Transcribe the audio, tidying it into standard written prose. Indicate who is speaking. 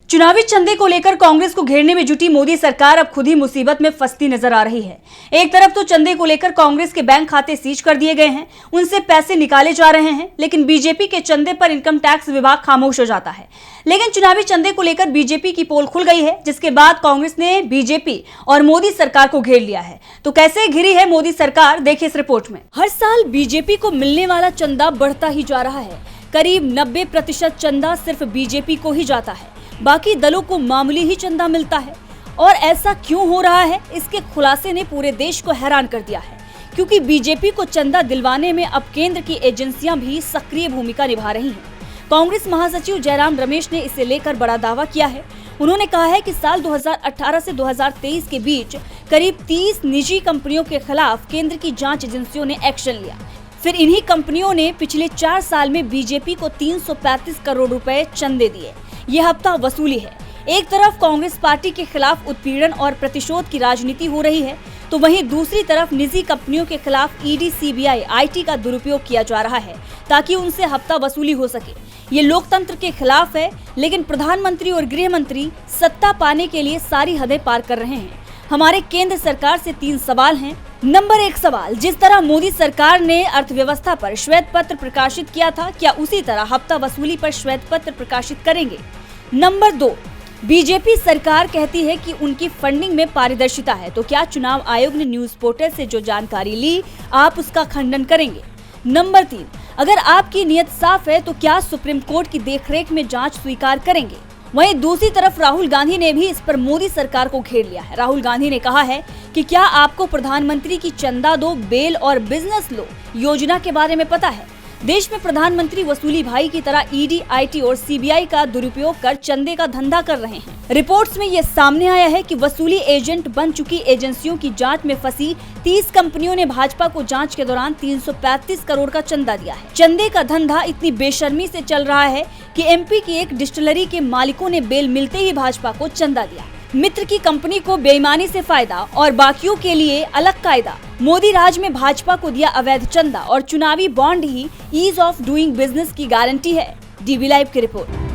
Speaker 1: चुनावी चंदे को लेकर कांग्रेस को घेरने में जुटी मोदी सरकार अब खुद ही मुसीबत में फंसती नजर आ रही है। एक तरफ तो चंदे को लेकर कांग्रेस के बैंक खाते सीज कर दिए गए हैं, उनसे पैसे निकाले जा रहे हैं, लेकिन बीजेपी के चंदे पर इनकम टैक्स विभाग खामोश हो जाता है। लेकिन चुनावी चंदे को लेकर बीजेपी की पोल खुल गई है, जिसके बाद कांग्रेस ने बीजेपी और मोदी सरकार को घेर लिया है। तो कैसे घिरी है मोदी सरकार, देखिए इस रिपोर्ट में। हर साल बीजेपी को मिलने वाला चंदा बढ़ता ही जा रहा है। करीब 90% चंदा सिर्फ बीजेपी को ही जाता है, बाकी दलों को मामूली ही चंदा मिलता है। और ऐसा क्यों हो रहा है, इसके खुलासे ने पूरे देश को हैरान कर दिया है, क्योंकि बीजेपी को चंदा दिलवाने में अब केंद्र की एजेंसियां भी सक्रिय भूमिका निभा रही हैं। कांग्रेस महासचिव जयराम रमेश ने इसे लेकर बड़ा दावा किया है। उन्होंने कहा है कि साल 2018 से 2023 के बीच करीब 30 निजी कंपनियों के खिलाफ केंद्र की जांच एजेंसियों ने एक्शन लिया। फिर इन्हीं कंपनियों ने पिछले 4 साल में बीजेपी को 335 करोड़ रुपए चंदे दिए। ये हफ्ता वसूली है। एक तरफ कांग्रेस पार्टी के खिलाफ उत्पीड़न और प्रतिशोध की राजनीति हो रही है, तो वहीं दूसरी तरफ निजी कंपनियों के खिलाफ ईडी, सीबीआई, आईटी का दुरुपयोग किया जा रहा है ताकि उनसे हफ्ता वसूली हो सके। ये लोकतंत्र के खिलाफ है, लेकिन प्रधानमंत्री और गृह मंत्री सत्ता पाने के लिए सारी हदें पार कर रहे हैं। हमारे केंद्र सरकार से 3 सवाल हैं। नंबर 1 सवाल, जिस तरह मोदी सरकार ने अर्थव्यवस्था पर श्वेत पत्र प्रकाशित किया था, क्या उसी तरह हफ्ता वसूली पर श्वेत पत्र प्रकाशित करेंगे? नंबर 2, बीजेपी सरकार कहती है कि उनकी फंडिंग में पारदर्शिता है, तो क्या चुनाव आयोग ने न्यूज पोर्टल से जो जानकारी ली, आप उसका खंडन करेंगे? नंबर 3, अगर आपकी नीयत साफ है तो क्या सुप्रीम कोर्ट की देखरेख में जांच स्वीकार करेंगे? वहीं दूसरी तरफ राहुल गांधी ने भी इस पर मोदी सरकार को घेर लिया है। राहुल गांधी ने कहा है कि क्या आपको प्रधानमंत्री की चंदा दो, बेल और बिजनेस लो योजना के बारे में पता है? देश में प्रधानमंत्री वसूली भाई की तरह ईडी, आईटी और सीबीआई का दुरुपयोग कर चंदे का धंधा कर रहे हैं। रिपोर्ट्स में ये सामने आया है कि वसूली एजेंट बन चुकी एजेंसियों की जांच में फंसी 30 कंपनियों ने भाजपा को जांच के दौरान 335 करोड़ का चंदा दिया है। चंदे का धंधा इतनी बेशर्मी से चल रहा है कि एमपी की एक डिस्टिलरी के मालिकों ने बेल मिलते ही भाजपा को चंदा दिया। मित्र की कंपनी को बेईमानी से फायदा और बाकियों के लिए अलग कायदा। मोदी राज में भाजपा को दिया अवैध चंदा और चुनावी बॉन्ड ही ईज ऑफ डूइंग बिजनेस की गारंटी है। डीबी लाइव की रिपोर्ट।